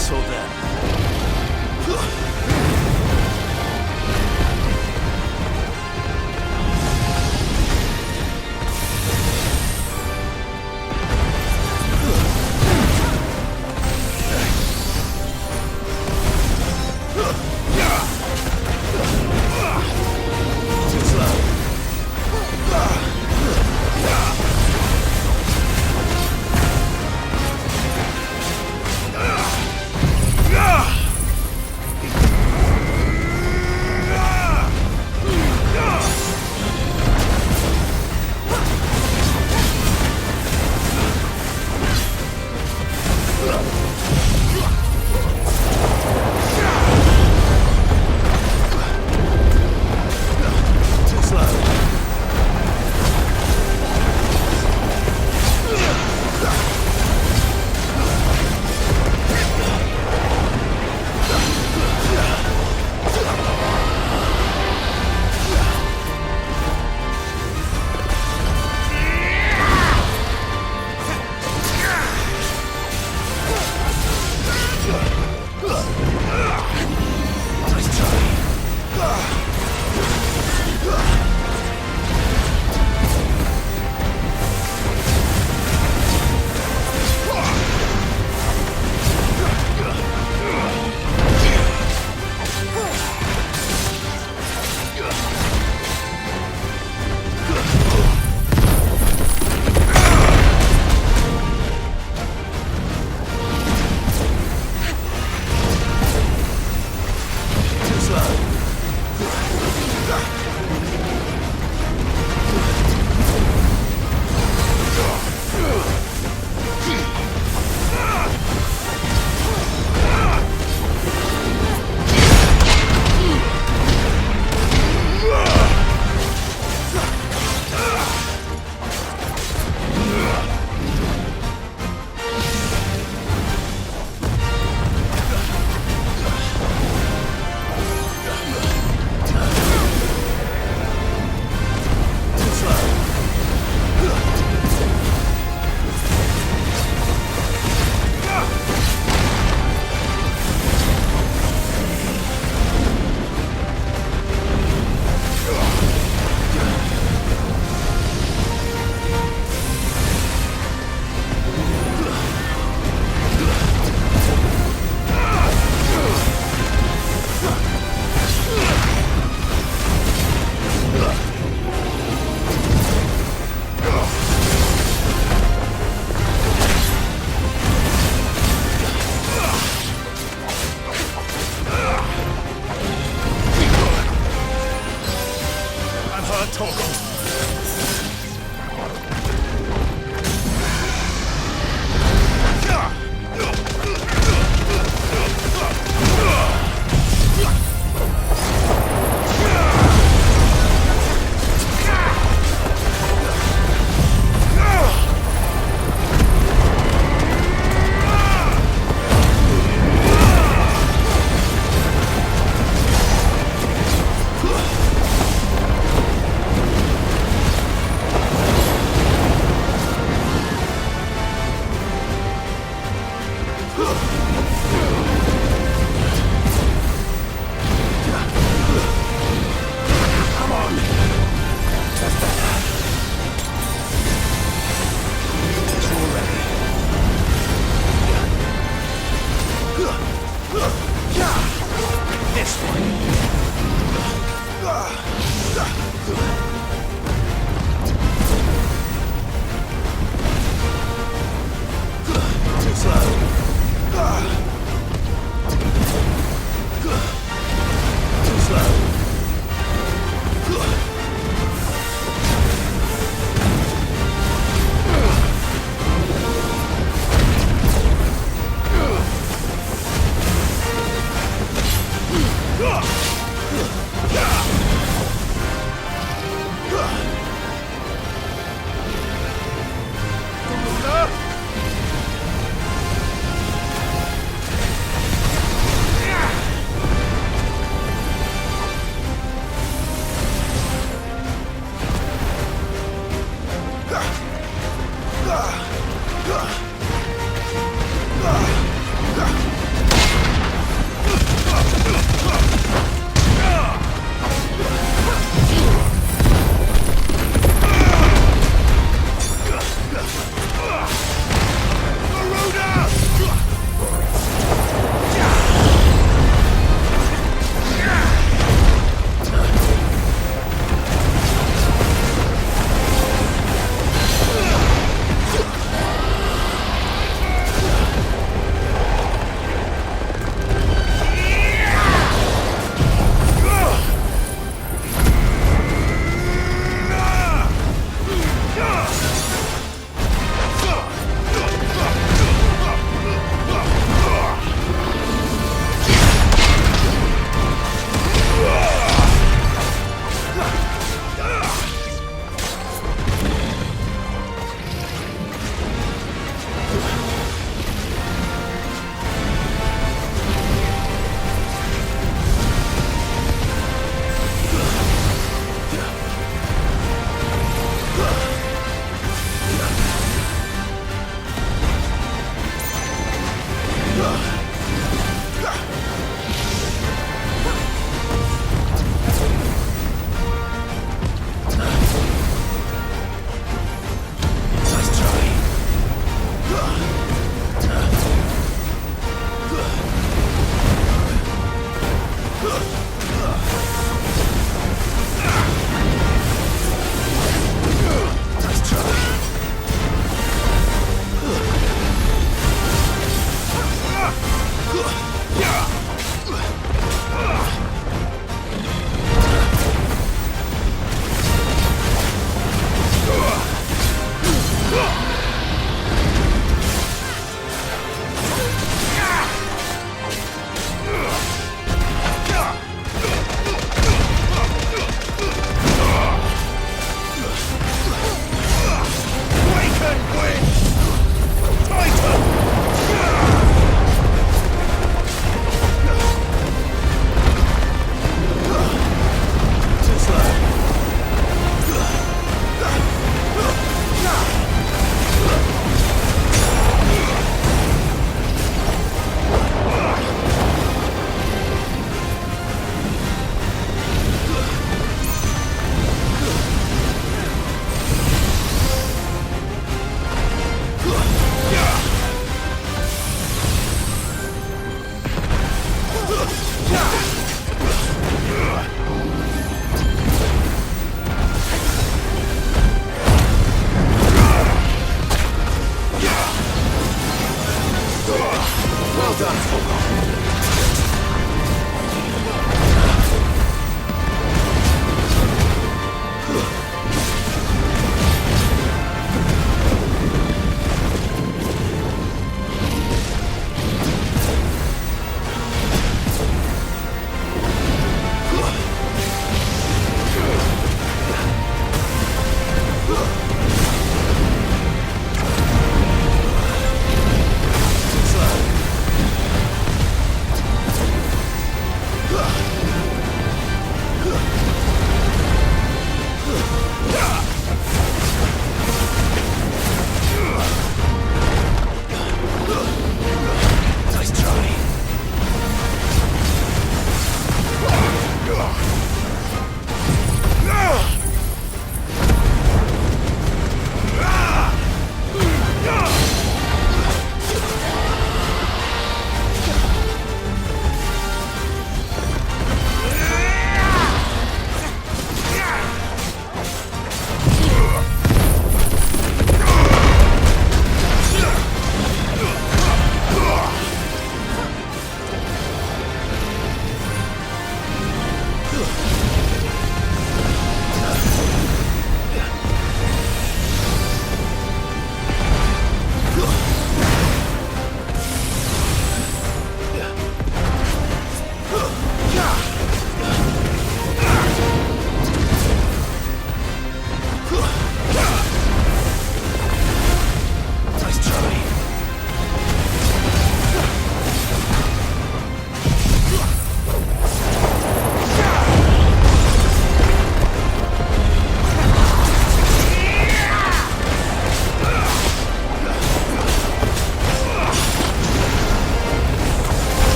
castle, then. Too slow.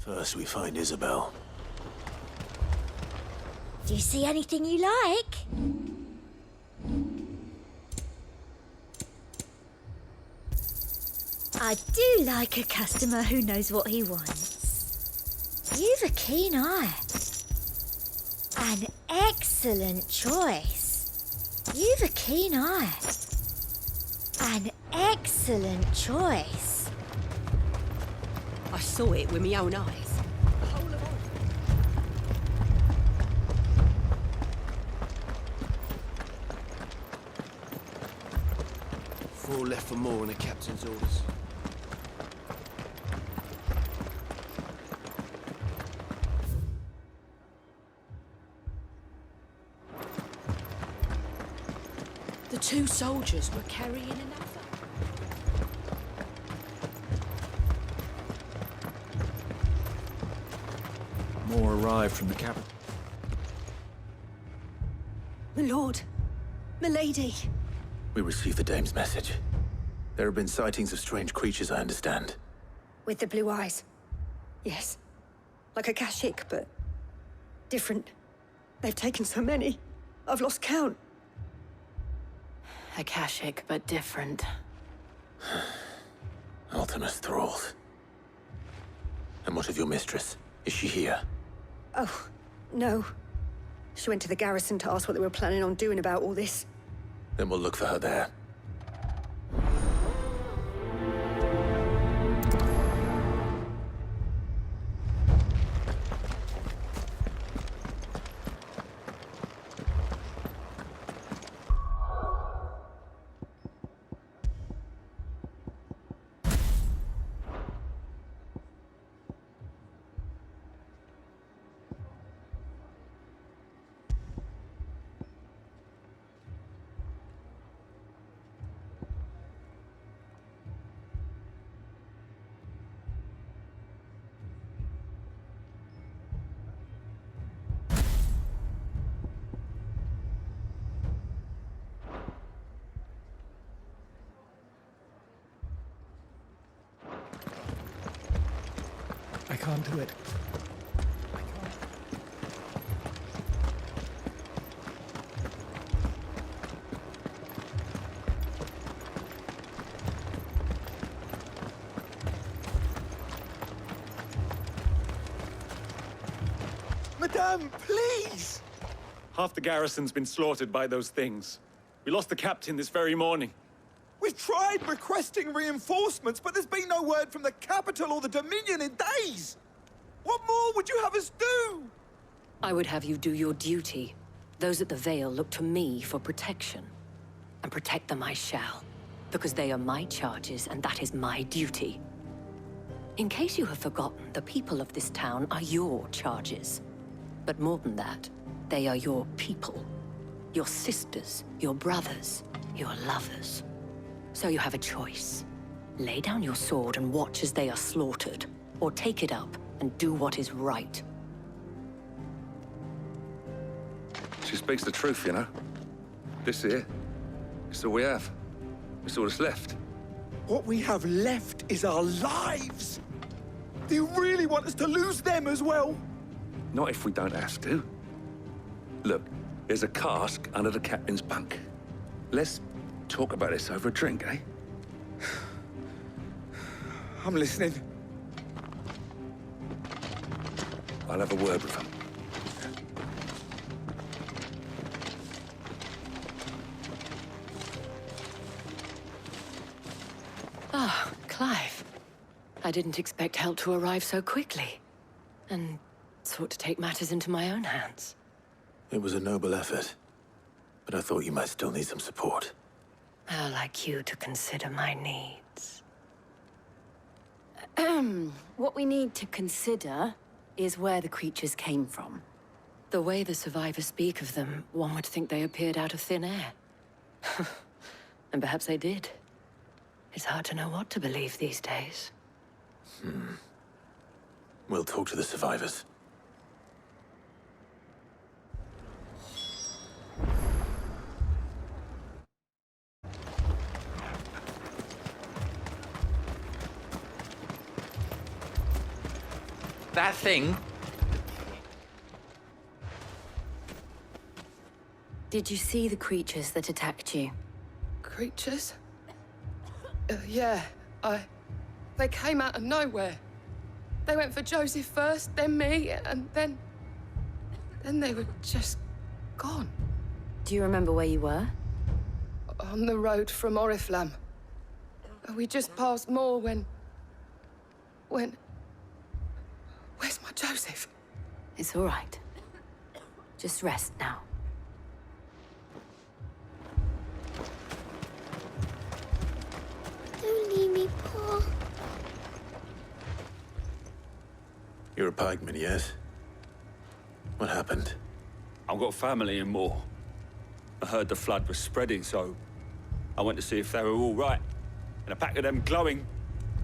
First we find Isabel. Do you see anything you like? I do like a customer who knows what he wants. You've a keen eye. An excellent choice. You've a keen eye. An excellent choice. I saw it with my own eyes. 4 left for more on the captain's orders. The 2 soldiers were carrying another. More arrived from the capital. My lord, my lady. We received the dame's message. There have been sightings of strange creatures, I understand. With the blue eyes. Yes. Like a Kashik, but different. They've taken so many. I've lost count. Akashic, but different. Ultima's thralls. And what of your mistress? Is she here? Oh, no. She went to the garrison to ask what they were planning on doing about all this. Then we'll look for her there. I can't do it. Madame, please! Half the garrison's been slaughtered by those things. We lost the captain this very morning. We've tried requesting reinforcements, but there's been no word from the capital or the Dominion in days! What more would you have us do? I would have you do your duty. Those at the Vale look to me for protection. And protect them I shall. Because they are my charges, and that is my duty. In case you have forgotten, the people of this town are your charges. But more than that, they are your people. Your sisters, your brothers, your lovers. So you have a choice. Lay down your sword and watch as they are slaughtered, or take it up and do what is right. She speaks the truth, you know. This here, it's all we have. It's all that's left. What we have left is our lives! Do you really want us to lose them as well? Not if we don't have to. Look, there's a cask under the captain's bunk. Let's talk about this over a drink, eh? I'm listening. I'll have a word with him. Ah, Clive. I didn't expect help to arrive so quickly. And sought to take matters into my own hands. It was a noble effort. But I thought you might still need some support. How like you to consider my needs. What we need to consider is where the creatures came from. The way the survivors speak of them, one would think they appeared out of thin air. And perhaps they did. It's hard to know what to believe these days. We'll talk to the survivors. thing. Did you see the creatures that attacked you? Creatures? Yeah, They came out of nowhere. They went for Joseph first, then me, and then they were just gone. Do you remember where you were? On the road from Oriflamme. We just passed Moor when... Where's my Joseph? It's all right. Just rest now. Don't leave me, Pa. You're a pikeman, yes? What happened? I've got family in Moor. I heard the flood was spreading, so I went to see if they were all right. And a pack of them glowing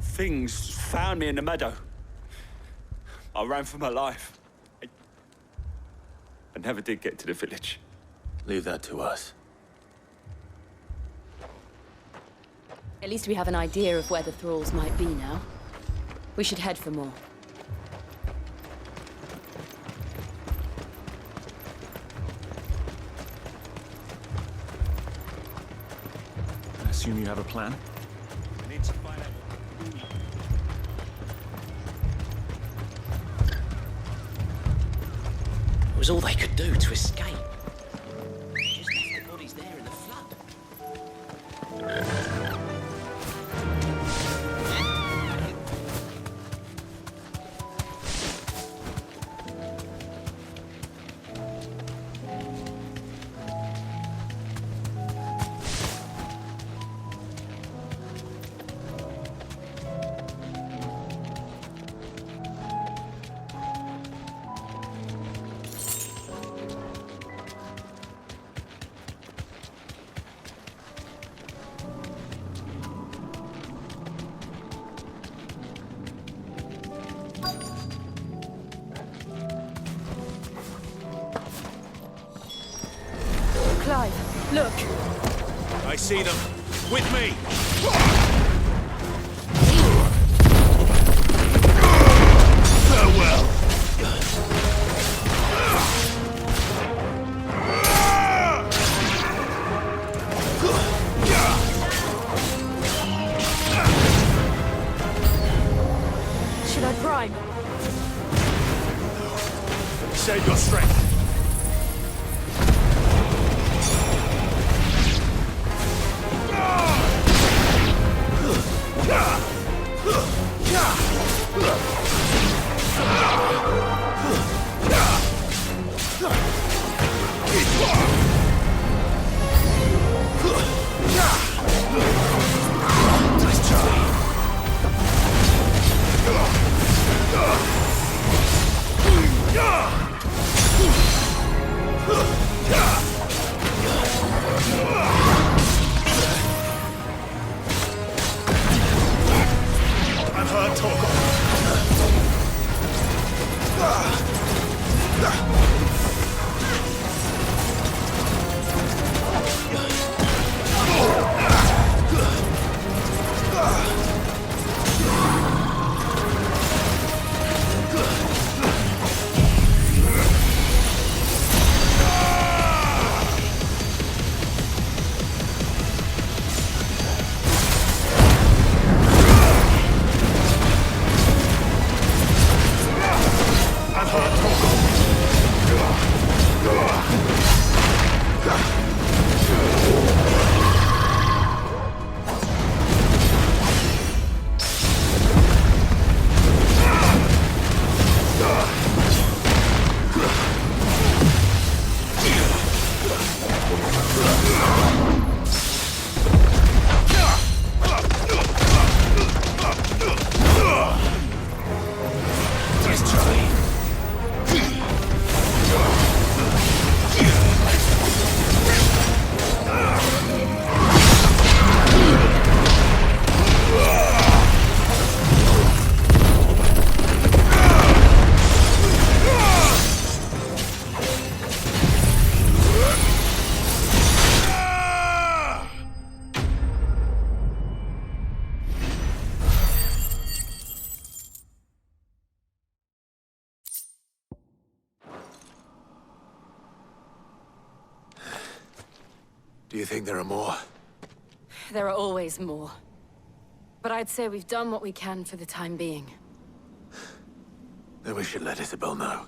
things found me in the meadow. I ran for my life. I never did get to the village. Leave that to us. At least we have an idea of where the thralls might be now. We should head for more. I assume you have a plan? I need to find out. It was all they could do to escape. They just left the bodies there in the flood. Clive, look. I see them. With me! Farewell! Should I prime? Save your strength. I've heard talk of Do you think there are more? There are always more. But I'd say we've done what we can for the time being. Then we should let Isabel know.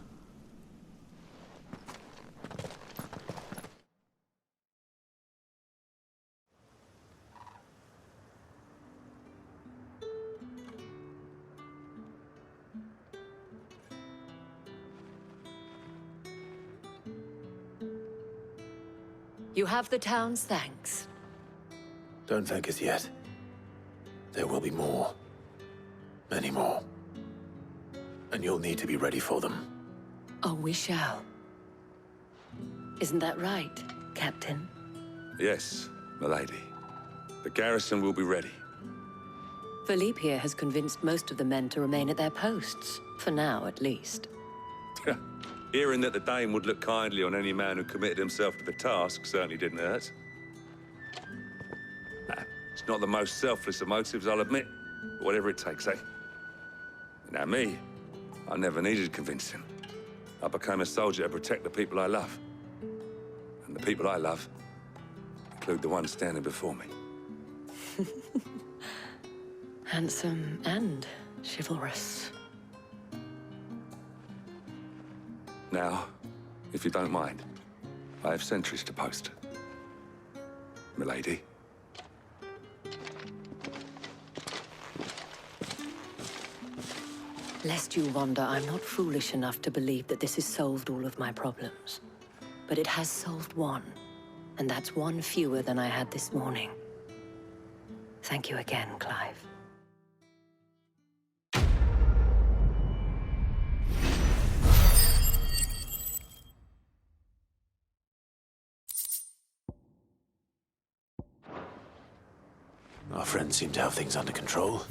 You have the town's thanks. Don't thank us yet. There will be more. Many more. And you'll need to be ready for them. Oh, we shall. Isn't that right, Captain? Yes, milady. The garrison will be ready. Philippe here has convinced most of the men to remain at their posts. For now, at least. Hearing that the Dane would look kindly on any man who committed himself to the task certainly didn't hurt. It's not the most selfless of motives, I'll admit. But whatever it takes, eh? Now me, I never needed convincing. I became a soldier to protect the people I love. And the people I love include the ones standing before me. Handsome and chivalrous. Now, if you don't mind, I have sentries to post. Milady. Lest you wonder, I'm not foolish enough to believe that this has solved all of my problems. But it has solved one, and that's one fewer than I had this morning. Thank you again, Clive. Our friends seem to have things under control.